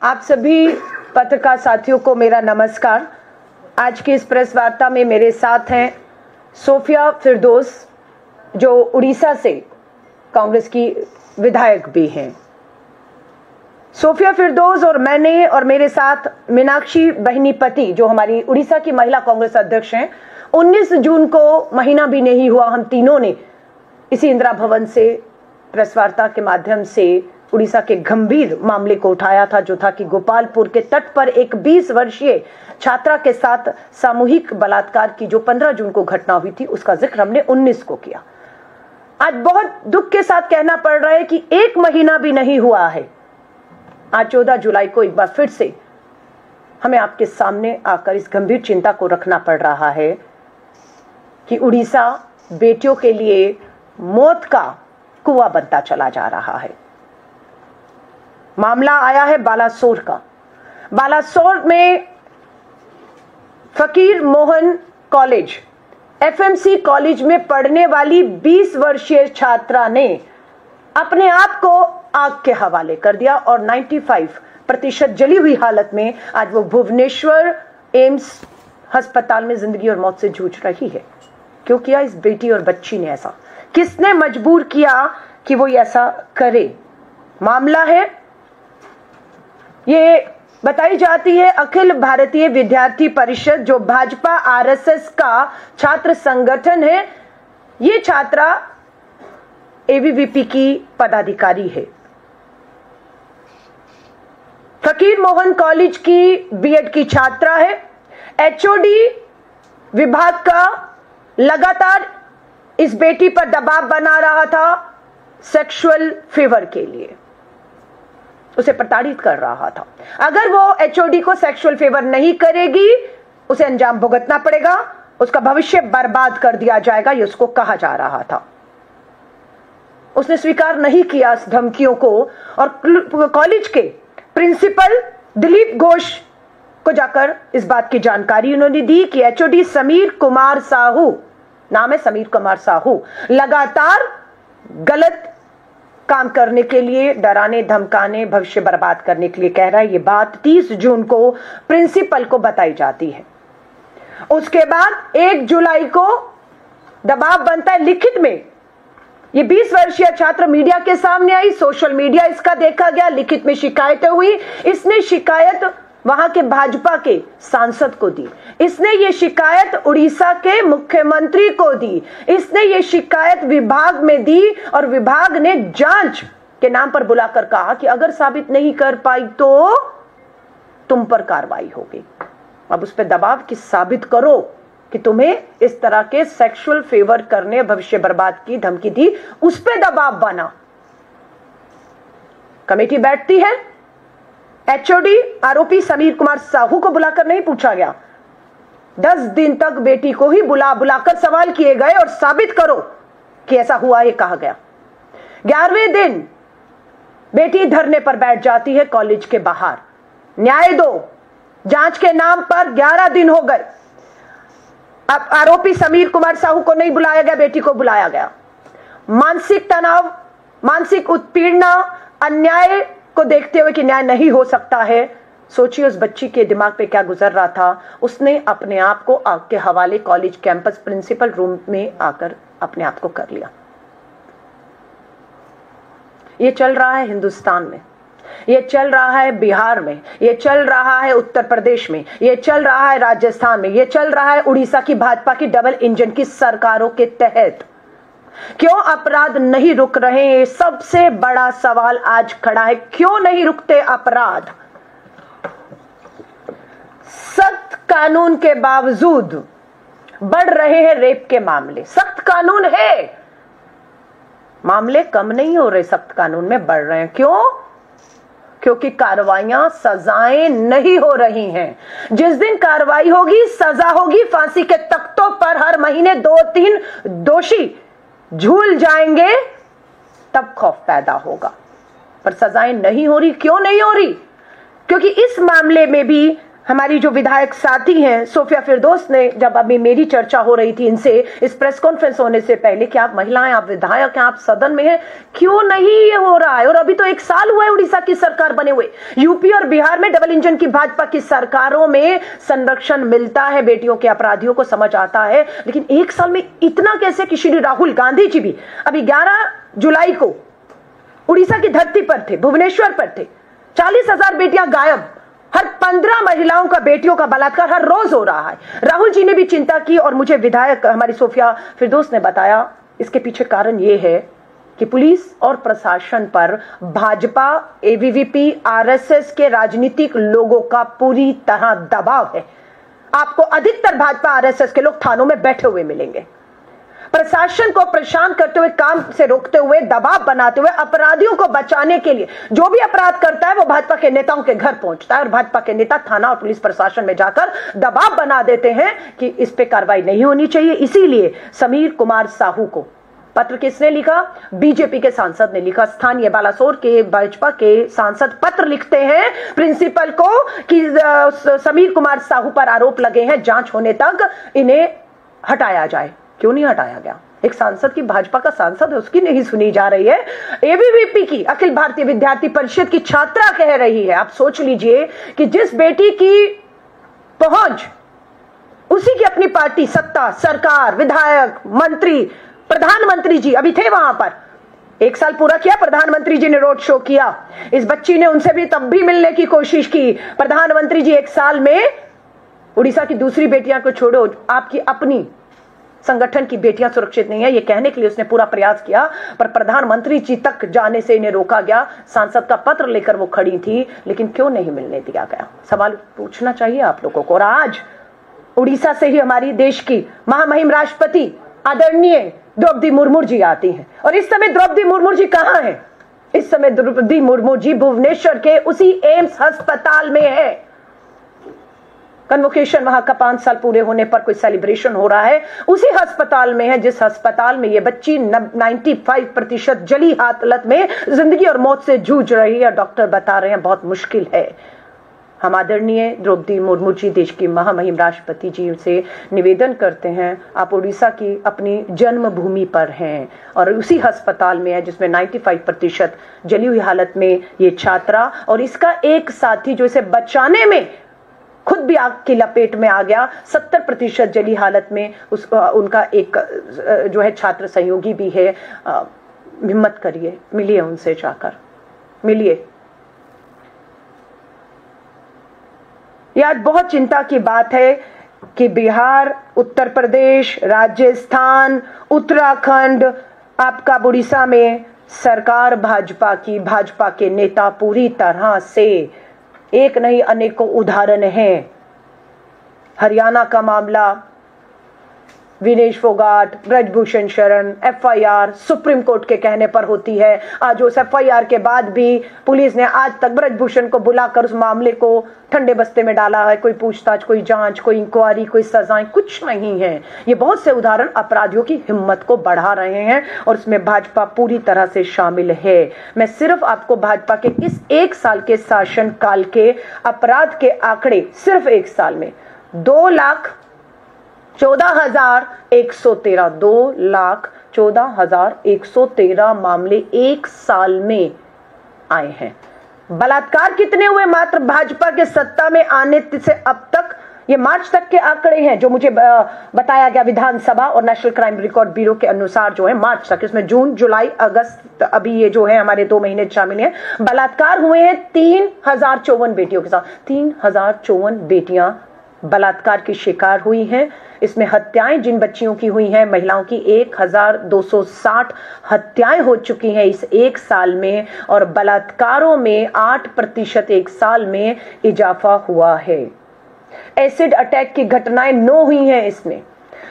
आप सभी पत्रकार साथियों को मेरा नमस्कार। आज की इस प्रेस वार्ता में मेरे साथ हैं सोफिया फिरदौस, जो उड़ीसा से कांग्रेस की विधायक भी हैं। सोफिया फिरदौस और मैंने और मेरे साथ मीनाक्षी बहिनीपति, जो हमारी उड़ीसा की महिला कांग्रेस अध्यक्ष हैं, 19 जून को महीना भी नहीं हुआ, हम तीनों ने इसी इंदिरा भवन से प्रेस वार्ता के माध्यम से उड़ीसा के गंभीर मामले को उठाया था, जो था कि गोपालपुर के तट पर एक 20 वर्षीय छात्रा के साथ सामूहिक बलात्कार की जो 15 जून को घटना हुई थी, उसका जिक्र हमने 19 को किया। आज बहुत दुख के साथ कहना पड़ रहा है कि एक महीना भी नहीं हुआ है, आज 14 जुलाई को एक बार फिर से हमें आपके सामने आकर इस गंभीर चिंता को रखना पड़ रहा है कि उड़ीसा बेटियों के लिए मौत का कुआं बनता चला जा रहा है। मामला आया है बालासोर का। बालासोर में फकीर मोहन कॉलेज, एफएमसी कॉलेज में पढ़ने वाली 20 वर्षीय छात्रा ने अपने आप को आग के हवाले कर दिया और 95% जली हुई हालत में आज वो भुवनेश्वर एम्स अस्पताल में जिंदगी और मौत से जूझ रही है। क्यों किया इस बेटी और बच्ची ने ऐसा? किसने मजबूर किया कि वो ऐसा करे? मामला है, ये बताई जाती है अखिल भारतीय विद्यार्थी परिषद, जो भाजपा आरएसएस का छात्र संगठन है। ये छात्रा एबीवीपी की पदाधिकारी है। फकीर मोहन कॉलेज की बीएड की छात्रा है। एचओडी विभाग का लगातार इस बेटी पर दबाव बना रहा था सेक्सुअल फेवर के लिए, उसे प्रताड़ित कर रहा था। अगर वो एचओडी को सेक्सुअल फेवर नहीं करेगी, उसे अंजाम भुगतना पड़ेगा, उसका भविष्य बर्बाद कर दिया जाएगा, ये उसको कहा जा रहा था। उसने स्वीकार नहीं किया इस धमकियों को और कॉलेज के प्रिंसिपल दिलीप घोष को जाकर इस बात की जानकारी उन्होंने दी कि एचओडी समीर कुमार साहू, नाम है समीर कुमार साहू, लगातार गलत काम करने के लिए, डराने धमकाने, भविष्य बर्बाद करने के लिए कह रहा है। ये बात 30 जून को प्रिंसिपल को बताई जाती है। उसके बाद 1 जुलाई को दबाव बनता है लिखित में। ये 20 वर्षीय छात्र मीडिया के सामने आई, सोशल मीडिया इसका देखा गया, लिखित में शिकायतें हुई। इसने शिकायत वहां के भाजपा के सांसद को दी, इसने ये शिकायत उड़ीसा के मुख्यमंत्री को दी, इसने ये शिकायत विभाग में दी और विभाग ने जांच के नाम पर बुलाकर कहा कि अगर साबित नहीं कर पाई तो तुम पर कार्रवाई होगी। अब उस पर दबाव कि साबित करो कि तुम्हें इस तरह के सेक्सुअल फेवर करने, भविष्य बर्बाद की धमकी दी, उस पर दबाव बना। कमेटी बैठती है, एचओडी आरोपी समीर कुमार साहू को बुलाकर नहीं पूछा गया। 10 दिन तक बेटी को ही बुलाकर सवाल किए गए और साबित करो कि ऐसा हुआ, ये कहा गया। 11वें दिन बेटी धरने पर बैठ जाती है कॉलेज के बाहर, न्याय दो। जांच के नाम पर 11 दिन हो गए। अब आरोपी समीर कुमार साहू को नहीं बुलाया गया, बेटी को बुलाया गया। मानसिक तनाव, मानसिक उत्पीड़न, अन्याय को देखते हुए कि न्याय नहीं हो सकता है, सोचिए उस बच्ची के दिमाग पे क्या गुजर रहा था। उसने अपने आप को आग के हवाले कॉलेज कैंपस प्रिंसिपल रूम में आकर अपने आप को कर लिया। ये चल रहा है हिंदुस्तान में, ये चल रहा है बिहार में, ये चल रहा है उत्तर प्रदेश में, ये चल रहा है राजस्थान में, ये चल रहा है उड़ीसा की भाजपा की डबल इंजन की सरकारों के तहत। क्यों अपराध नहीं रुक रहे? ये सबसे बड़ा सवाल आज खड़ा है। क्यों नहीं रुकते अपराध? सख्त कानून के बावजूद बढ़ रहे हैं रेप के मामले। सख्त कानून है, मामले कम नहीं हो रहे, सख्त कानून में बढ़ रहे हैं। क्यों? क्योंकि कार्रवाइयां, सजाएं नहीं हो रही हैं। जिस दिन कार्रवाई होगी, सजा होगी, फांसी के तख्तों पर हर महीने 2-3 दोषी झूल जाएंगे, तब खौफ पैदा होगा। पर सजाएं नहीं हो रही। क्यों नहीं हो रही? क्योंकि इस मामले में भी हमारी जो विधायक साथी हैं सोफिया फिरदौस ने, जब अभी मेरी चर्चा हो रही थी इनसे इस प्रेस कॉन्फ्रेंस होने से पहले कि आप महिलाएं, आप विधायक हैं, आप सदन में हैं, क्यों नहीं ये हो रहा है? और अभी तो 1 साल हुआ है उड़ीसा की सरकार बने हुए। यूपी और बिहार में डबल इंजन की भाजपा की सरकारों में संरक्षण मिलता है, बेटियों के अपराधियों को समझ आता है, लेकिन 1 साल में इतना कैसे कि श्री राहुल गांधी जी भी अभी 11 जुलाई को उड़ीसा की धरती पर थे, भुवनेश्वर पर थे। 40,000 बेटियां गायब, हर 15 महिलाओं का बेटियों का बलात्कार हर रोज हो रहा है। राहुल जी ने भी चिंता की और मुझे विधायक हमारी सोफिया फिरदौस ने बताया इसके पीछे कारण यह है कि पुलिस और प्रशासन पर भाजपा, एबीवीपी, आरएसएस के राजनीतिक लोगों का पूरी तरह दबाव है। आपको अधिकतर भाजपा आरएसएस के लोग थानों में बैठे हुए मिलेंगे। प्रशासन को परेशान करते हुए, काम से रोकते हुए, दबाव बनाते हुए, अपराधियों को बचाने के लिए जो भी अपराध करता है वो भाजपा के नेताओं के घर पहुंचता है और भाजपा के नेता थाना और पुलिस प्रशासन में जाकर दबाव बना देते हैं कि इस पे कार्रवाई नहीं होनी चाहिए। इसीलिए समीर कुमार साहू को पत्र किसने लिखा? बीजेपी के सांसद ने लिखा। स्थानीय बालासोर के भाजपा के सांसद पत्र लिखते हैं प्रिंसिपल को कि समीर कुमार साहू पर आरोप लगे हैं, जांच होने तक इन्हें हटाया जाए। क्यों नहीं हटाया गया? एक सांसद की, भाजपा का सांसद है, उसकी नहीं सुनी जा रही है। एबीवीपी की, अखिल भारतीय विद्यार्थी परिषद की छात्रा कह रही है। आप सोच लीजिए कि जिस बेटी की पहुंच, उसी की अपनी पार्टी, सत्ता, सरकार, विधायक, मंत्री, प्रधानमंत्री जी अभी थे वहां पर। 1 साल पूरा किया, प्रधानमंत्री जी ने रोड शो किया। इस बच्ची ने उनसे भी तब भी मिलने की कोशिश की। प्रधानमंत्री जी 1 साल में उड़ीसा की दूसरी बेटियां को छोड़ो, आपकी अपनी संगठन की बेटियां सुरक्षित नहीं है ये कहने के लिए उसने पूरा प्रयास किया, पर प्रधानमंत्री जी तक जाने से इन्हें रोका गया। सांसद का पत्र लेकर वो खड़ी थी, लेकिन क्यों नहीं मिलने दिया गया? सवाल पूछना चाहिए आप लोगों को। और आज उड़ीसा से ही हमारी देश की महामहिम राष्ट्रपति आदरणीय द्रौपदी मुर्मू जी आती हैं। और इस समय द्रौपदी मुर्मू जी कहां हैं? इस समय द्रौपदी मुर्मू जी भुवनेश्वर के उसी एम्स अस्पताल में है। कन्वोकेशन वहां का 5 साल पूरे होने पर कोई सेलिब्रेशन हो रहा है, उसी अस्पताल में है जिस अस्पताल में ये बच्ची 95% जली हालत में जिंदगी और मौत से जूझ रही है। डॉक्टर बता रहे हैं बहुत मुश्किल है। हम आदरणीय द्रौपदी मुर्मू जी, देश की महामहिम राष्ट्रपति जी से निवेदन करते हैं, आप उड़ीसा की अपनी जन्मभूमि पर हैं और उसी अस्पताल में है जिसमें 95% जली हुई हालत में ये छात्रा और इसका एक साथी जो इसे बचाने में खुद भी आग की लपेट में आ गया। 70% जली हालत में उनका एक जो है छात्र सहयोगी भी है। हिम्मत करिए, मिलिए उनसे, जाकर मिलिए। यह आज बहुत चिंता की बात है कि बिहार, उत्तर प्रदेश, राजस्थान, उत्तराखंड, आपका उड़ीसा में सरकार भाजपा की, भाजपा के नेता पूरी तरह से, एक नहीं अनेकों उदाहरण हैं। हरियाणा का मामला, Vinesh Phogat, Brijbhushan Sharan, FIR supreme court के कहने पर होती है। आज उस एफआईआर के बाद भी पुलिस ने आज तक ब्रजभूषण को बुलाकर उस मामले को ठंडे बस्ते में डाला है। कोई पूछताछ, कोई जांच, कोई इंक्वायरी, कोई सजाएं, कुछ नहीं है। ये बहुत से उदाहरण अपराधियों की हिम्मत को बढ़ा रहे हैं और इसमें भाजपा पूरी तरह से शामिल है। मैं सिर्फ आपको भाजपा के इस 1 साल के शासन काल के अपराध के आंकड़े, सिर्फ 1 साल में 2,14,113 2,14,113 मामले 1 साल में आए हैं। बलात्कार कितने हुए मात्र भाजपा के सत्ता में आने से अब तक? ये मार्च तक के आंकड़े हैं जो मुझे बताया गया विधानसभा और नेशनल क्राइम रिकॉर्ड ब्यूरो के अनुसार, जो है मार्च तक, इसमें जून, जुलाई, अगस्त, अभी ये जो है हमारे 2 महीने शामिल हैं। बलात्कार हुए हैं 3,054 बेटियों के साथ। 3,054 बेटियां बलात्कार की शिकार हुई हैं। इसमें हत्याएं जिन बच्चियों की हुई हैं, महिलाओं की 1,260 हत्याएं हो चुकी हैं इस 1 साल में और बलात्कारों में 8% 1 साल में इजाफा हुआ है। एसिड अटैक की घटनाएं 9 हुई हैं। इसमें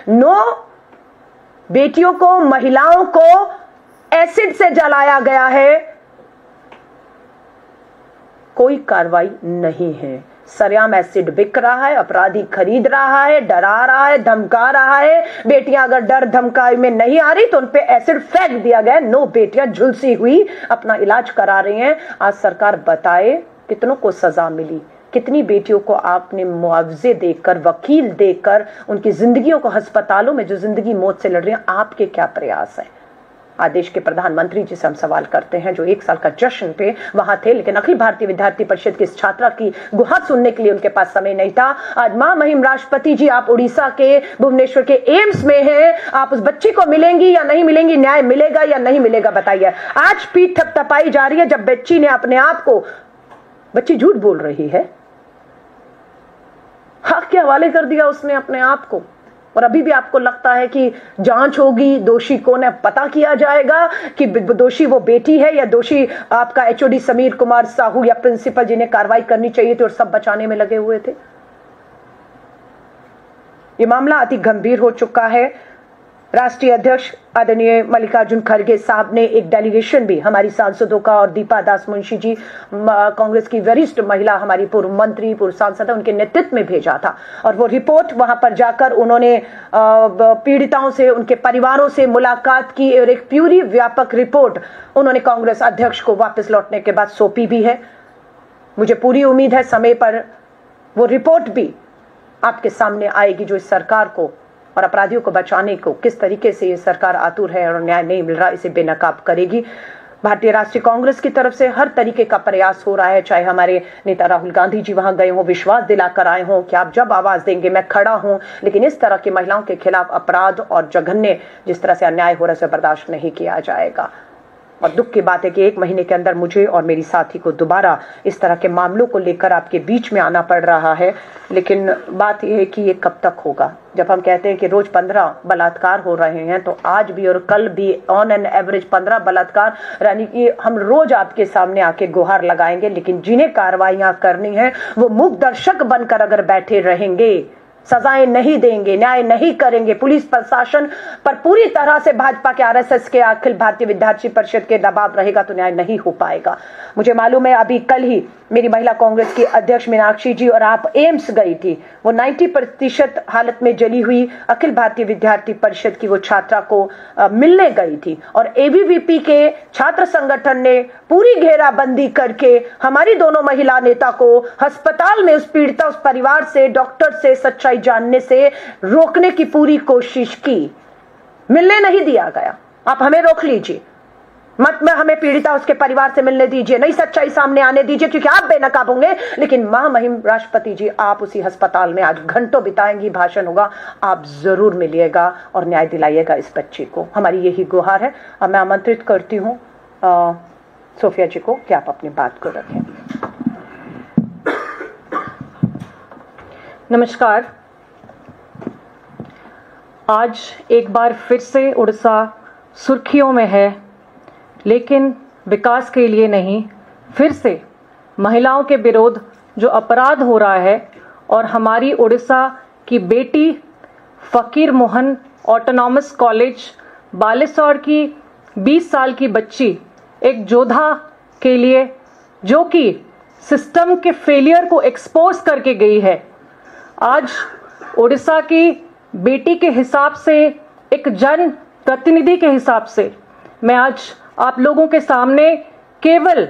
9 बेटियों को, महिलाओं को एसिड से जलाया गया है। कोई कार्रवाई नहीं है। सरेआम एसिड बिक रहा है, अपराधी खरीद रहा है, डरा रहा है, धमका रहा है। बेटियां अगर डर धमकाई में नहीं आ रही तो उन पे एसिड फेंक दिया गया। 9 बेटियां झुलसी हुई अपना इलाज करा रही हैं। आज सरकार बताए कितनों को सजा मिली। कितनी बेटियों को आपने मुआवजे देकर, वकील देकर, उनकी जिंदगियों को, अस्पतालों में जो जिंदगी मौत से लड़ रही है, आपके क्या प्रयास है? आज देश के प्रधानमंत्री जी से हम सवाल करते हैं, जो 1 साल का जश्न पे वहां थे, लेकिन अखिल भारतीय विद्यार्थी परिषद की इस छात्रा की गुहार सुनने के लिए उनके पास समय नहीं था। आज महामहिम राष्ट्रपति जी, आप उड़ीसा के भुवनेश्वर के एम्स में हैं, आप उस बच्ची को मिलेंगी या नहीं मिलेंगी? न्याय मिलेगा या नहीं मिलेगा, बताइए। आज पीठ थपथपाई जा रही है जब बच्ची ने अपने आप को, बच्ची झूठ बोल रही है, हक के हवाले कर दिया उसने अपने आप को, और अभी भी आपको लगता है कि जांच होगी, दोषी कौन है पता किया जाएगा कि दोषी वो बेटी है या दोषी आपका एचओडी समीर कुमार साहू या प्रिंसिपल जिन्हें कार्रवाई करनी चाहिए थी और सब बचाने में लगे हुए थे। ये मामला अति गंभीर हो चुका है। राष्ट्रीय अध्यक्ष आदरणीय मल्लिकार्जुन खड़गे साहब ने एक डेलीगेशन भी हमारी सांसदों का, और दीपा दास मुंशी जी कांग्रेस की वरिष्ठ महिला, हमारी पूर्व मंत्री, पूर्व सांसद, उनके नेतृत्व में भेजा था, और वो रिपोर्ट वहां पर जाकर उन्होंने पीड़िताओं से, उनके परिवारों से मुलाकात की, और एक पूरी व्यापक रिपोर्ट उन्होंने कांग्रेस अध्यक्ष को वापस लौटने के बाद सौंपी भी है। मुझे पूरी उम्मीद है समय पर वो रिपोर्ट भी आपके सामने आएगी, जो इस सरकार को और अपराधियों को बचाने को, किस तरीके से ये सरकार आतुर है और न्याय नहीं मिल रहा, इसे बेनकाब करेगी। भारतीय राष्ट्रीय कांग्रेस की तरफ से हर तरीके का प्रयास हो रहा है, चाहे हमारे नेता राहुल गांधी जी वहां गए हों, विश्वास दिलाकर आए हों कि आप जब आवाज देंगे मैं खड़ा हूं, लेकिन इस तरह की महिलाओं के खिलाफ अपराध और जघन्य जिस तरह से अन्याय हो रहा है उसे बर्दाश्त नहीं किया जाएगा। और दुख की बात है कि 1 महीने के अंदर मुझे और मेरी साथी को दोबारा इस तरह के मामलों को लेकर आपके बीच में आना पड़ रहा है, लेकिन बात यह है कि ये कब तक होगा? जब हम कहते हैं कि रोज 15 बलात्कार हो रहे हैं, तो आज भी और कल भी ऑन एन एवरेज 15 बलात्कार, यानी कि हम रोज आपके सामने आके गुहार लगाएंगे, लेकिन जिन्हें कार्रवाइयां करनी है वो मूक दर्शक बनकर अगर बैठे रहेंगे, सजाएं नहीं देंगे, न्याय नहीं करेंगे, पुलिस प्रशासन पर पूरी तरह से भाजपा के, आरएसएस के, अखिल भारतीय विद्यार्थी परिषद के दबाव रहेगा, तो न्याय नहीं हो पाएगा। मुझे मालूम है अभी कल ही मेरी महिला कांग्रेस की अध्यक्ष मीनाक्षी जी और आप एम्स गई थी, वो 90% हालत में जली हुई अखिल भारतीय विद्यार्थी परिषद की वो छात्रा को मिलने गई थी, और एबीवीपी के छात्र संगठन ने पूरी घेराबंदी करके हमारी दोनों महिला नेता को अस्पताल में उस पीड़िता, उस परिवार से, डॉक्टर से सच्चाई जानने से रोकने की पूरी कोशिश की। मिलने नहीं दिया गया। आप हमें रोक लीजिए, मत में हमें पीड़िता उसके परिवार से मिलने दीजिए, नई सच्चाई सामने आने दीजिए, क्योंकि आप बेनकाब होंगे, लेकिन महामहिम राष्ट्रपति जी आप उसी अस्पताल में आज घंटों बिताएंगी, भाषण होगा, आप जरूर मिलिएगा और न्याय दिलाइएगा इस बच्ची को। हमारी यही गुहार है। अब मैं आमंत्रित करती हूँ सोफिया जी को कि आप अपनी बात को रखें। नमस्कार। आज एक बार फिर से उड़ीसा सुर्खियों में है, लेकिन विकास के लिए नहीं, फिर से महिलाओं के विरोध जो अपराध हो रहा है, और हमारी उड़ीसा की बेटी फकीर मोहन ऑटोनॉमस कॉलेज बालेश्वर की 20 साल की बच्ची एक योद्धा के लिए, जो कि सिस्टम के फेलियर को एक्सपोज करके गई है। आज उड़ीसा की बेटी के हिसाब से, एक जन प्रतिनिधि के हिसाब से, मैं आज आप लोगों के सामने केवल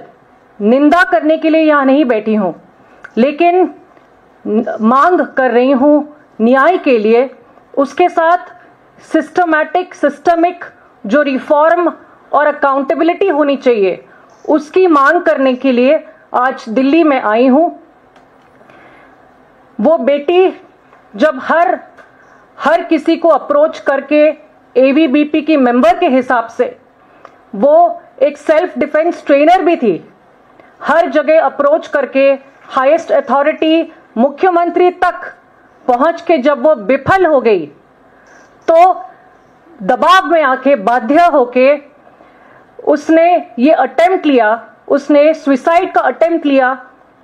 निंदा करने के लिए यहाँ नहीं बैठी हूँ, लेकिन मांग कर रही हूँ न्याय के लिए। उसके साथ सिस्टमिक जो रिफॉर्म और अकाउंटेबिलिटी होनी चाहिए, उसकी मांग करने के लिए आज दिल्ली में आई हूँ। वो बेटी जब हर किसी को अप्रोच करके, एबीवीपी की मेंबर के हिसाब से, वो एक सेल्फ डिफेंस ट्रेनर भी थी, हर जगह अप्रोच करके हाईएस्ट अथॉरिटी मुख्यमंत्री तक पहुंच के जब वो विफल हो गई, तो दबाव में आके, बाध्य होके उसने ये अटेम्प्ट लिया, उसने सुसाइड का अटेम्प्ट लिया,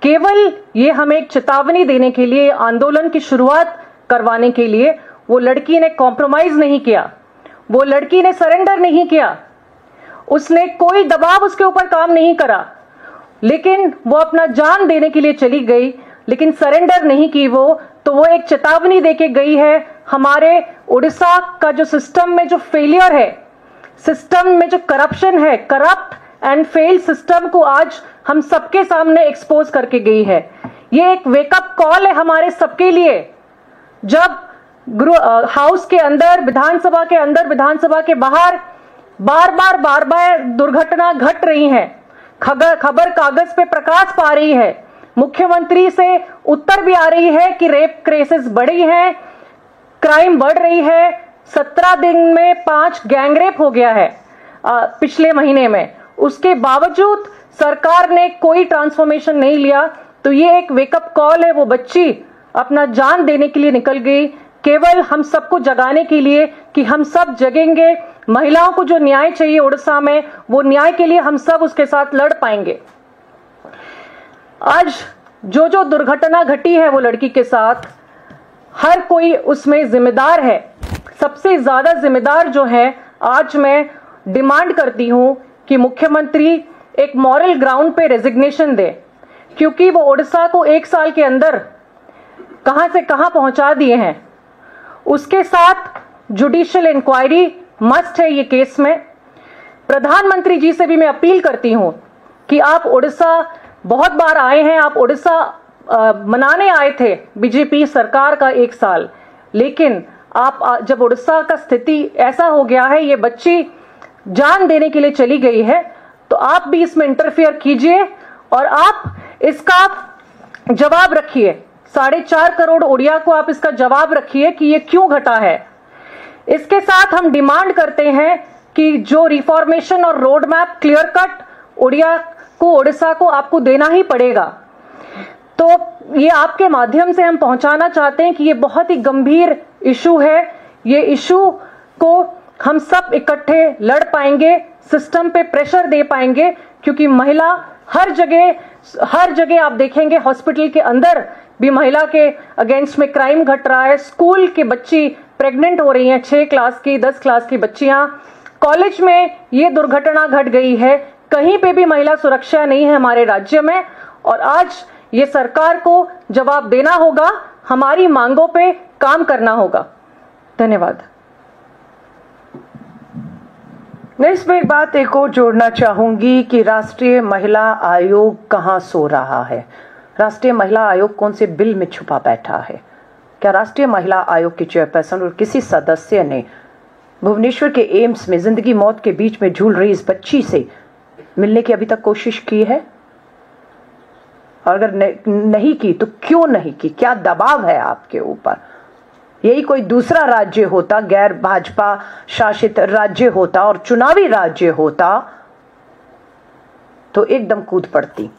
केवल ये हमें एक चेतावनी देने के लिए, आंदोलन की शुरुआत करवाने के लिए। वो लड़की ने कॉम्प्रोमाइज नहीं किया, वो लड़की ने सरेंडर नहीं किया, उसने कोई दबाव उसके ऊपर काम नहीं करा, लेकिन वो अपना जान देने के लिए चली गई, लेकिन सरेंडर नहीं की वो। तो वो एक चेतावनी देके गई है। हमारे उड़ीसा का जो सिस्टम में जो फेलियर है, सिस्टम में जो करप्शन है, करप्ट एंड फेल सिस्टम को आज हम सबके सामने एक्सपोज करके गई है। ये एक वेकअप कॉल है हमारे सबके लिए। जब हाउस के अंदर, विधानसभा के अंदर, विधानसभा के बाहर बार बार दुर्घटना घट रही है, खबर कागज पे प्रकाश पा रही है, मुख्यमंत्री से उत्तर भी आ रही है कि रेप केसेस बढ़ी हैं, क्राइम बढ़ रही है। 17 दिन में 5 गैंगरेप हो गया है पिछले महीने में, उसके बावजूद सरकार ने कोई ट्रांसफॉर्मेशन नहीं लिया। तो ये एक वेकअप कॉल है। वो बच्ची अपना जान देने के लिए निकल गई, केवल हम सबको जगाने के लिए कि हम सब जगेंगे। महिलाओं को जो न्याय चाहिए उड़ीसा में, वो न्याय के लिए हम सब उसके साथ लड़ पाएंगे। आज जो दुर्घटना घटी है वो लड़की के साथ, हर कोई उसमें जिम्मेदार है। सबसे ज्यादा जिम्मेदार जो है, आज मैं डिमांड करती हूं कि मुख्यमंत्री एक मॉरल ग्राउंड पे रेजिग्नेशन दे, क्योंकि वो उड़ीसा को 1 साल के अंदर कहां से कहां पहुंचा दिए हैं। उसके साथ जुडिशियल इंक्वायरी मस्ट है ये केस में। प्रधानमंत्री जी से भी मैं अपील करती हूं कि आप उड़ीसा बहुत बार आए हैं, आप उड़ीसा मनाने आए थे बीजेपी सरकार का 1 साल, लेकिन आप जब उड़ीसा का स्थिति ऐसा हो गया है, ये बच्ची जान देने के लिए चली गई है, तो आप भी इसमें इंटरफियर कीजिए और आप इसका जवाब रखिए। 4.5 करोड़ उड़िया को आप इसका जवाब रखिए कि ये क्यों घटा है। इसके साथ हम डिमांड करते हैं कि जो रिफॉर्मेशन और road map clear cut Orissa को आपको देना ही पड़ेगा। तो ये आपके माध्यम से हम पहुंचाना चाहते हैं कि ये बहुत ही गंभीर इशू है। ये इशू को हम सब इकट्ठे लड़ पाएंगे, सिस्टम पे प्रेशर दे पाएंगे, क्योंकि महिला हर जगह आप देखेंगे, हॉस्पिटल के अंदर भी महिला के अगेंस्ट में क्राइम घट रहा है। स्कूल के बच्ची प्रेग्नेंट हो रही हैं, 6 क्लास की, 10 क्लास की बच्चियां। कॉलेज में ये दुर्घटना घट गई है। कहीं पे भी महिला सुरक्षा नहीं है हमारे राज्य में, और आज ये सरकार को जवाब देना होगा, हमारी मांगों पे काम करना होगा। धन्यवाद। मैं इसमें एक बात एक और जोड़ना चाहूंगी कि राष्ट्रीय महिला आयोग कहां सो रहा है। राष्ट्रीय महिला आयोग कौन से बिल में छुपा बैठा है? क्या राष्ट्रीय महिला आयोग की चेयरपर्सन और किसी सदस्य ने भुवनेश्वर के एम्स में जिंदगी मौत के बीच में झूल रही इस बच्ची से मिलने की अभी तक कोशिश की है? और अगर नहीं की तो क्यों नहीं की? क्या दबाव है आपके ऊपर? यही कोई दूसरा राज्य होता, गैर भाजपा शासित राज्य होता और चुनावी राज्य होता, तो एकदम कूद पड़ती,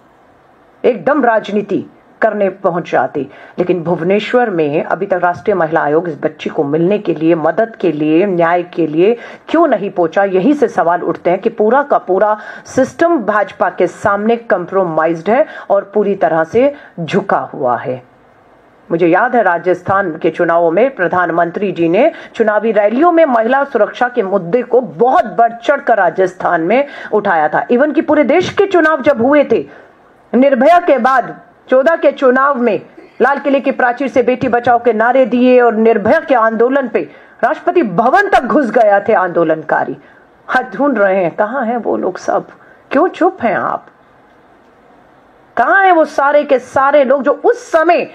एकदम राजनीति करने पहुंच जाती। लेकिन भुवनेश्वर में अभी तक राष्ट्रीय महिला आयोग इस बच्ची को मिलने के लिए, मदद के लिए, न्याय के लिए क्यों नहीं पहुंचा? यही से सवाल उठते हैं कि पूरा का पूरा सिस्टम भाजपा के सामने कंप्रोमाइज्ड है और पूरी तरह से झुका हुआ है। मुझे याद है राजस्थान के चुनावों में प्रधानमंत्री जी ने चुनावी रैलियों में महिला सुरक्षा के मुद्दे को बहुत बढ़ चढ़ कर राजस्थान में उठाया था। इवन कि पूरे देश के चुनाव जब हुए थे, निर्भया के बाद 14 के चुनाव में लाल किले की प्राचीर से बेटी बचाओ के नारे दिए और निर्भया के आंदोलन पे राष्ट्रपति भवन तक घुस गया थे आंदोलनकारी। हाथ ढूंढ रहे हैं, कहां हैं वो लोग सब? क्यों चुप हैं आप? कहां हैं वो सारे के सारे लोग जो उस समय,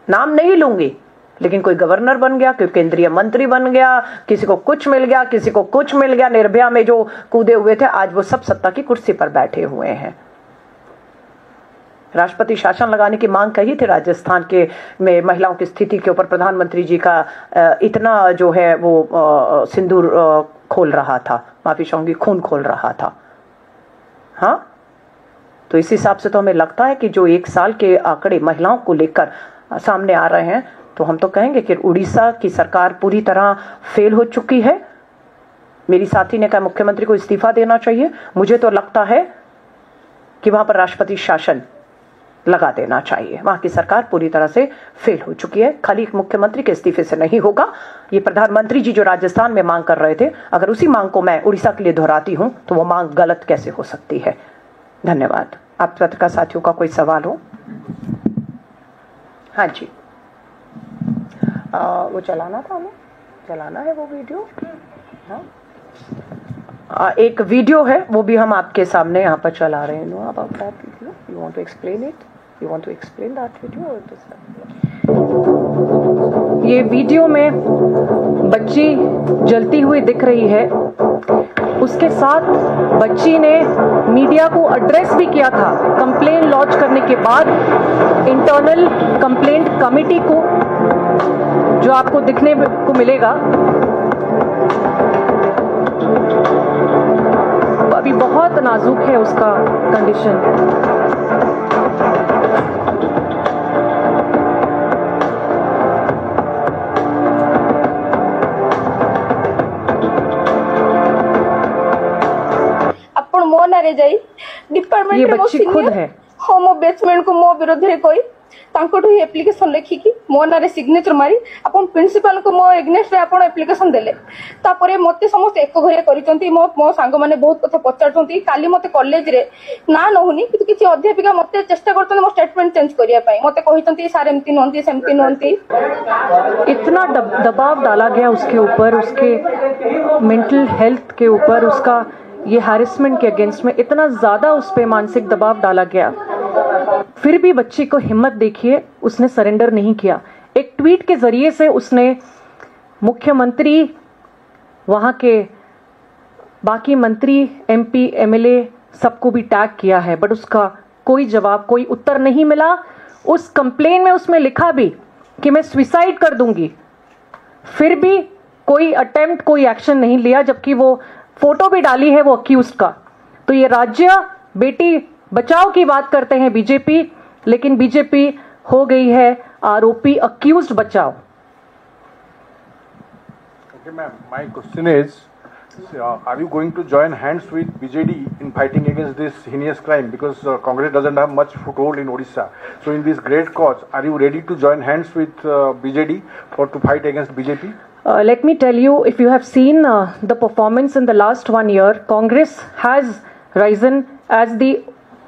नाम नहीं लूंगी, लेकिन कोई गवर्नर बन गया, कोई केंद्रीय मंत्री बन गया, किसी को कुछ मिल गया, किसी को कुछ मिल गया, निर्भया में जो कूदे हुए थे आज वो सब सत्ता की कुर्सी पर बैठे हुए हैं। राष्ट्रपति शासन लगाने की मांग कही थी राजस्थान के में महिलाओं की स्थिति के ऊपर। प्रधानमंत्री जी का इतना जो है वो सिंदूर खोल रहा था, माफी चाहूंगी, खून खोल रहा था। हाँ, तो इस हिसाब से तो हमें लगता है कि जो 1 साल के आंकड़े महिलाओं को लेकर सामने आ रहे हैं, तो हम तो कहेंगे कि उड़ीसा की सरकार पूरी तरह फेल हो चुकी है। मेरी साथी ने कहा मुख्यमंत्री को इस्तीफा देना चाहिए। मुझे तो लगता है कि वहां पर राष्ट्रपति शासन लगा देना चाहिए। वहां की सरकार पूरी तरह से फेल हो चुकी है। खाली एक मुख्यमंत्री के इस्तीफे से नहीं होगा। ये प्रधानमंत्री जी जो राजस्थान में मांग कर रहे थे, अगर उसी मांग को मैं उड़ीसा के लिए दोहराती हूं तो वो मांग गलत कैसे हो सकती है? धन्यवाद। आप पत्रकार साथियों का कोई सवाल हो? हाँ जी, वो चलाना था, हमें चलाना है वो वीडियो। हाँ, एक वीडियो है वो भी हम आपके सामने यहाँ पर चला रहे हैं। No about that video, you want to explain it? You want to explain that video or just ये वीडियो में बच्ची जलती हुई दिख रही है। उसके साथ बच्ची ने मीडिया को एड्रेस भी किया था कंप्लेंट लॉन्च करने के बाद इंटरनल कंप्लेंट कमेटी को, जो आपको दिखने को मिलेगा। अभी बहुत नाजुक है उसका कंडीशन। डिपार्टमेंट ये बच्ची खुद है। हाँ मो बेचमेंट को मो विरोध रे कोई तांको ठु एप्लिकेशन लिखिकी मो नारे सिग्नेचर मारी अपन प्रिंसिपल को मो एग्नेस्ट रे अपन एप्लिकेशन देले। तापरे मते समस्त एक घरे करिसंती। मो सांग माने बहुत कथा पचारसंती। काली मते कॉलेज रे ना नहुनी किंतु किछि अध्यापिका मते चेष्टा करछन मो स्टेटमेंट चेंज करिया पई। मते कहिसंती सार एमती नहंती सेमती नहंती। इतना दबाव डाला गया उसके ऊपर, उसके मेंटल हेल्थ के ऊपर, उसका ये हैरेसमेंट के अगेंस्ट में इतना ज्यादा उस पे मानसिक दबाव डाला गया, फिर भी बच्ची को हिम्मत देखिए, उसने सरेंडर नहीं किया। एक ट्वीट के जरिए से उसने मुख्यमंत्री, वहां के बाकी मंत्री, एमपी, एमएलए सबको भी टैग किया है, बट उसका कोई जवाब, कोई उत्तर नहीं मिला। उस कंप्लेन में उसमें लिखा भी कि मैं सुसाइड कर दूंगी, फिर भी कोई अटेम्प्ट, कोई एक्शन नहीं लिया, जबकि वो फोटो भी डाली है वो अक्यूज्ड का। तो ये राज्य बेटी बचाओ की बात करते हैं बीजेपी, लेकिन बीजेपी हो गई है आरोपी, अक्यूज्ड बचाओ। Okay, ma'am. My question is, are you going to join hands with BJD in fighting against this heinous crime? Because Congress doesn't have much foothold in Odisha. So in this great cause, are you ready to join hands with BJD to fight against BJP? Let me tell you, if you have seen the performance in the last 1 year, Congress has risen as the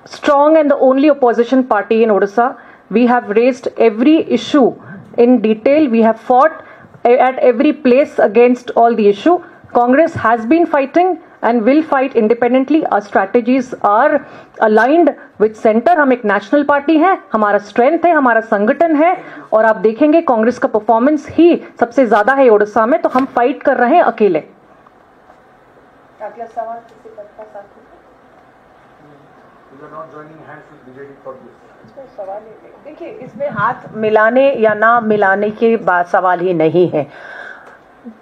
strong and the only opposition party in Odisha. We have raised every issue in detail. We have fought at every place against all the issue. Congress has been fighting and will fight independently. Our strategies are aligned with center. हम एक national party है, हमारा strength है, हमारा संगठन है, और आप देखेंगे कांग्रेस का परफॉर्मेंस ही सबसे ज्यादा है ओडिशा में। तो हम फाइट कर रहे हैं अकेले। अगला सवाल किसी का साथ है? You are not joining hands with BJD for this. सवाल देखिए, इसमें हाथ मिलाने या ना मिलाने की बात सवाल ही नहीं है।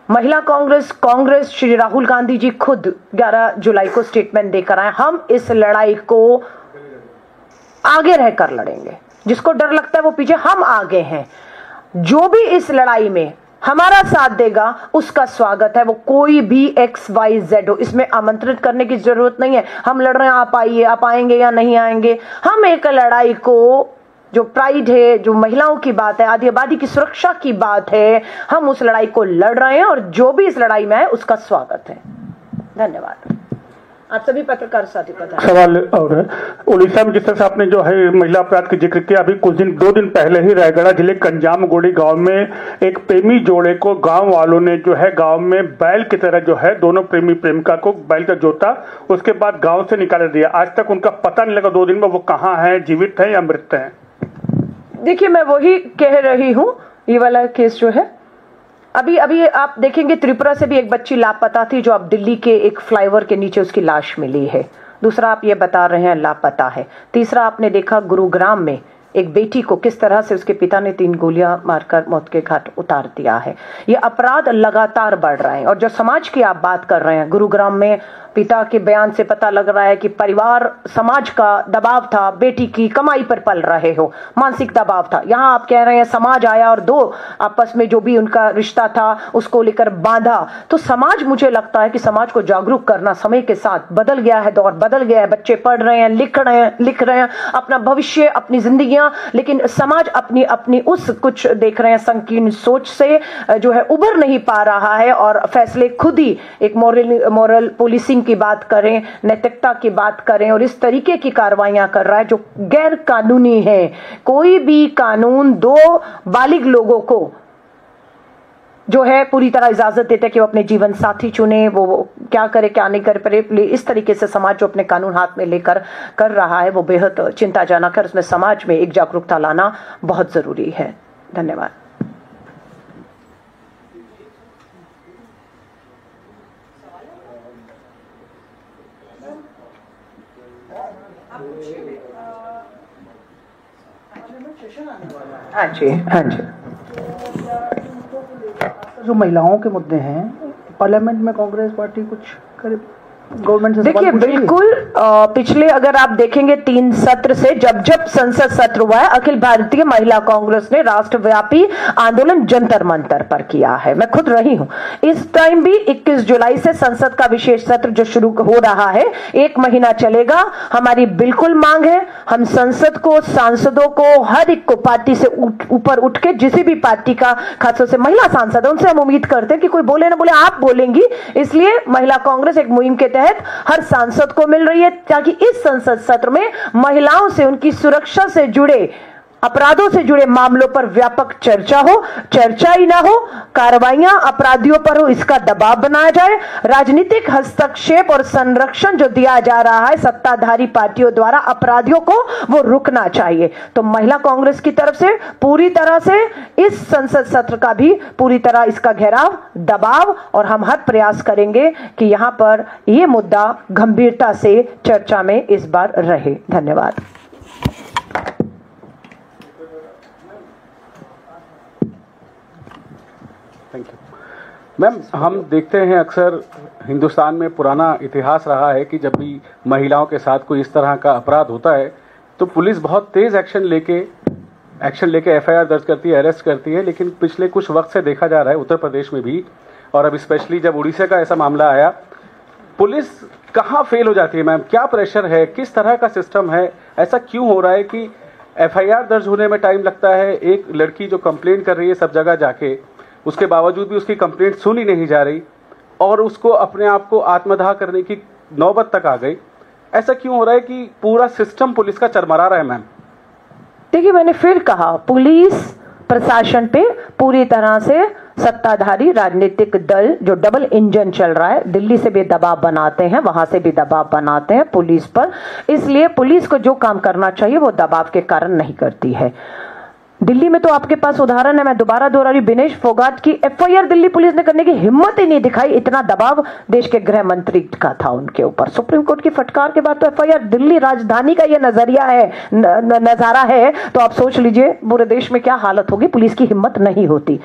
महिला कांग्रेस श्री राहुल गांधी जी खुद 11 जुलाई को स्टेटमेंट देकर आए, हम इस लड़ाई को आगे रहकर लड़ेंगे। जिसको डर लगता है वो पीछे, हम आगे हैं। जो भी इस लड़ाई में हमारा साथ देगा उसका स्वागत है, वो कोई भी XYZ हो। इसमें आमंत्रित करने की जरूरत नहीं है। हम लड़ रहे हैं, आप आइए, आप आएंगे या नहीं आएंगे। हम एक लड़ाई को, जो प्राइड है, जो महिलाओं की बात है, आदि आबादी की सुरक्षा की बात है, हम उस लड़ाई को लड़ रहे हैं और जो भी इस लड़ाई में है उसका स्वागत है। धन्यवाद। आप सभी पत्रकार साथी पता सवाल और है, उड़ीसा में जिस तरह से आपने जो है महिला अपराध का जिक्र किया, अभी कुछ दिन 2 दिन पहले ही रायगढ़ जिले कंजामगोड़ी गांव में एक प्रेमी जोड़े को गांव वालों ने जो है गांव में बैल की तरह जो है दोनों प्रेमी प्रेमिका को बैल का जोता, उसके बाद गांव से निकाल दिया। आज तक उनका पता नहीं लगा 2 दिन में वो कहाँ है, जीवित है या मृत है। देखिए, मैं वही कह रही हूं, ये वाला केस जो है, अभी आप देखेंगे त्रिपुरा से भी एक बच्ची लापता थी, जो अब दिल्ली के एक फ्लाईओवर के नीचे उसकी लाश मिली है। दूसरा आप ये बता रहे हैं लापता है। तीसरा आपने देखा गुरुग्राम में एक बेटी को किस तरह से उसके पिता ने 3 गोलियां मारकर मौत के घाट उतार दिया है। ये अपराध लगातार बढ़ रहे हैं। और जो समाज की आप बात कर रहे हैं, गुरुग्राम में पिता के बयान से पता लग रहा है कि परिवार, समाज का दबाव था, बेटी की कमाई पर पल रहे हो, मानसिक दबाव था। यहाँ आप कह रहे हैं समाज आया और 2 आपस में जो भी उनका रिश्ता था उसको लेकर बांधा। तो समाज, मुझे लगता है कि समाज को जागरूक करना समय के साथ बदल गया है, दौर बदल गया है। बच्चे पढ़ रहे हैं, लिख रहे हैं अपना भविष्य, अपनी जिंदगियां, लेकिन समाज अपनी अपनी उस कुछ देख रहे हैं संकीर्ण सोच से जो है उबर नहीं पा रहा है, और फैसले खुद ही एक मोरल पुलिसिंग की बात करें, नैतिकता की बात करें, और इस तरीके की कार्रवाइयां कर रहा है जो गैर कानूनी है। कोई भी कानून 2 बालिग लोगों को जो है पूरी तरह इजाजत देते हैं कि वो अपने जीवन साथी चुने, वो क्या करे क्या नहीं करे। इस तरीके से समाज जो अपने कानून हाथ में लेकर कर रहा है वो बेहद चिंताजनक है। उसमें समाज में एक जागरूकता लाना बहुत जरूरी है। धन्यवाद। हाँ जी, हाँ जी। जो महिलाओं के मुद्दे हैं, पार्लियामेंट में कांग्रेस पार्टी कुछ करे, गवर्नमेंट से देखिए बिल्कुल पिछले अगर आप देखेंगे 3 सत्र से जब संसद सत्र हुआ है, अखिल भारतीय महिला कांग्रेस ने राष्ट्रव्यापी आंदोलन जंतर मंतर पर किया है। मैं खुद रही हूं। इस टाइम भी 21 जुलाई से संसद का विशेष सत्र जो शुरू हो रहा है 1 महीना चलेगा। हमारी बिल्कुल मांग है, हम संसद को, सांसदों को, हर एक को पार्टी से ऊपर उठ के, जिसी भी पार्टी का, खासतौर से महिला सांसद है, उनसे हम उम्मीद करते हैं कि कोई बोले ना बोले आप बोलेंगी। इसलिए महिला कांग्रेस एक मुहिम के तहत हर सांसद को मिल रही है ताकि इस संसद सत्र में महिलाओं से, उनकी सुरक्षा से जुड़े, अपराधों से जुड़े मामलों पर व्यापक चर्चा हो। चर्चा ही ना हो, कार्रवाइयां अपराधियों पर हो, इसका दबाव बनाया जाए। राजनीतिक हस्तक्षेप और संरक्षण जो दिया जा रहा है सत्ताधारी पार्टियों द्वारा अपराधियों को, वो रुकना चाहिए। तो महिला कांग्रेस की तरफ से पूरी तरह से इस संसद सत्र का भी पूरी तरह इसका घेराव, दबाव, और हम हर प्रयास करेंगे कि यहां पर यह मुद्दा गंभीरता से चर्चा में इस बार रहे। धन्यवाद। Thank you ma'am. हम देखते हैं अक्सर हिंदुस्तान में पुराना इतिहास रहा है कि जब भी महिलाओं के साथ कोई इस तरह का अपराध होता है तो पुलिस बहुत तेज एक्शन लेके एफआईआर दर्ज करती है, अरेस्ट करती है। लेकिन पिछले कुछ वक्त से देखा जा रहा है उत्तर प्रदेश में भी, और अब स्पेशली जब उड़ीसा का ऐसा मामला आया, पुलिस कहाँ फेल हो जाती है मैम? क्या प्रेशर है, किस तरह का सिस्टम है, ऐसा क्यों हो रहा है कि एफआईआर दर्ज होने में टाइम लगता है? एक लड़की जो कंप्लेन कर रही है सब जगह जाके, उसके बावजूद भी उसकी कंप्लेंट सुनी नहीं जा रही और उसको अपने आप को आत्मदाह करने की नौबत तक आ गई। ऐसा क्यों हो रहा है कि पूरा सिस्टम पुलिस का चरमरा रहा है मैम? देखिए, मैंने फिर कहा, पुलिस प्रशासन पे पूरी तरह से सत्ताधारी राजनीतिक दल जो डबल इंजन चल रहा है, दिल्ली से भी दबाव बनाते हैं, वहां से भी दबाव बनाते हैं पुलिस पर। इसलिए पुलिस को जो काम करना चाहिए वो दबाव के कारण नहीं करती है। दिल्ली में तो आपके पास उदाहरण है, मैं दोबारा दोहरा रही, विनेश फोगाट की एफआईआर दिल्ली पुलिस ने करने की हिम्मत ही नहीं दिखाई। इतना दबाव देश के गृह मंत्री का था उनके ऊपर। सुप्रीम कोर्ट की फटकार के बाद तो एफआईआर, दिल्ली राजधानी का ये नजरिया है, नजारा है, तो आप सोच लीजिए पूरे देश में क्या हालत होगी। पुलिस की हिम्मत नहीं होती।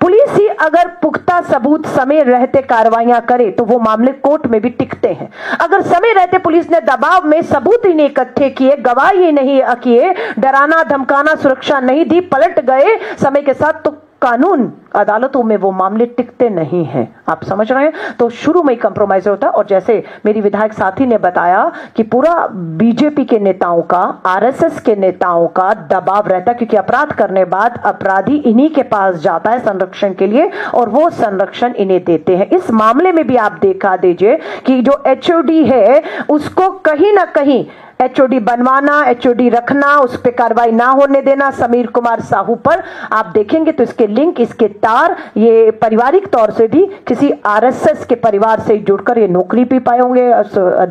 पुलिस ही अगर पुख्ता सबूत समय रहते कार्रवाइयां करे तो वो मामले कोर्ट में भी टिकते हैं। अगर समय रहते पुलिस ने दबाव में सबूत ही नहीं इकट्ठे किए, गवाही ही नहीं किए, डराना धमकाना सुरक्षा नहीं दी, पलट गए समय के साथ, तो कानून अदालतों में वो मामले टिकते नहीं हैं। आप समझ रहे हैं? तो शुरू में ही कंप्रोमाइज होता है। और जैसे मेरी विधायक साथी ने बताया कि पूरा बीजेपी के नेताओं का, आरएसएस के नेताओं का दबाव रहता है, क्योंकि अपराध करने बाद अपराधी इन्हीं के पास जाता है संरक्षण के लिए और वो संरक्षण इन्हें देते हैं। इस मामले में भी आप देखा दीजिए कि जो एचओडी है उसको कहीं ना कहीं एचओडी बनवाना, एचओडी रखना, उस पर कार्रवाई ना होने देना, समीर कुमार साहू पर आप देखेंगे तो इसके लिंक, इसके तार, ये पारिवारिक तौर से भी किसी आरएसएस के परिवार से जुड़कर ये नौकरी भी पाए होंगे,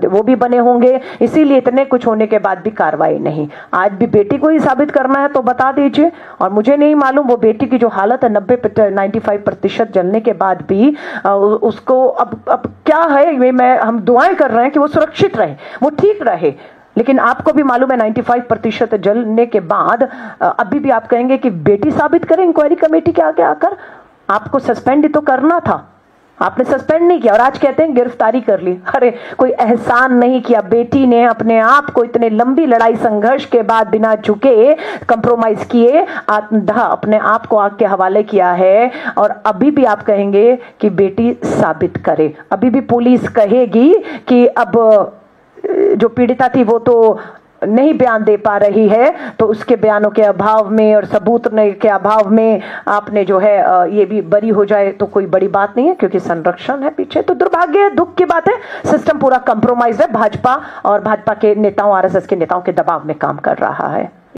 वो भी बने होंगे। इसीलिए इतने कुछ होने के बाद भी कार्रवाई नहीं। आज भी बेटी को ही साबित करना है तो बता दीजिए। और मुझे नहीं मालूम वो बेटी की जो हालत है 95% जलने के बाद भी उसको अब क्या है, हम दुआएं कर रहे हैं कि वो सुरक्षित रहे, वो ठीक रहे। लेकिन आपको भी मालूम है 95% जलने के बाद अभी भी आप कहेंगे कि बेटी साबित करें इंक्वायरी कमेटी के आगे आकर। आपको सस्पेंड ही तो करना था, आपने सस्पेंड नहीं किया और आज कहते हैं गिरफ्तारी कर ली। अरे कोई एहसान नहीं किया। बेटी ने अपने आप को इतने लंबी लड़ाई संघर्ष के बाद बिना झुके, कंप्रोमाइज किए, आत्मदाह अपने आप को आग के हवाले किया है। और अभी भी आप कहेंगे कि बेटी साबित करे। अभी भी पुलिस कहेगी कि अब जो पीड़िता थी वो तो नहीं बयान दे पा रही है, तो उसके बयानों के अभाव में और सबूत के अभाव में आपने जो है ये भी बरी हो जाए तो कोई बड़ी बात नहीं है, क्योंकि संरक्षण है पीछे। तो दुर्भाग्य है, दुख की बात है, सिस्टम पूरा कंप्रोमाइज है। भाजपा और भाजपा के नेताओं, आरएसएस के नेताओं के दबाव में काम कर रहा है।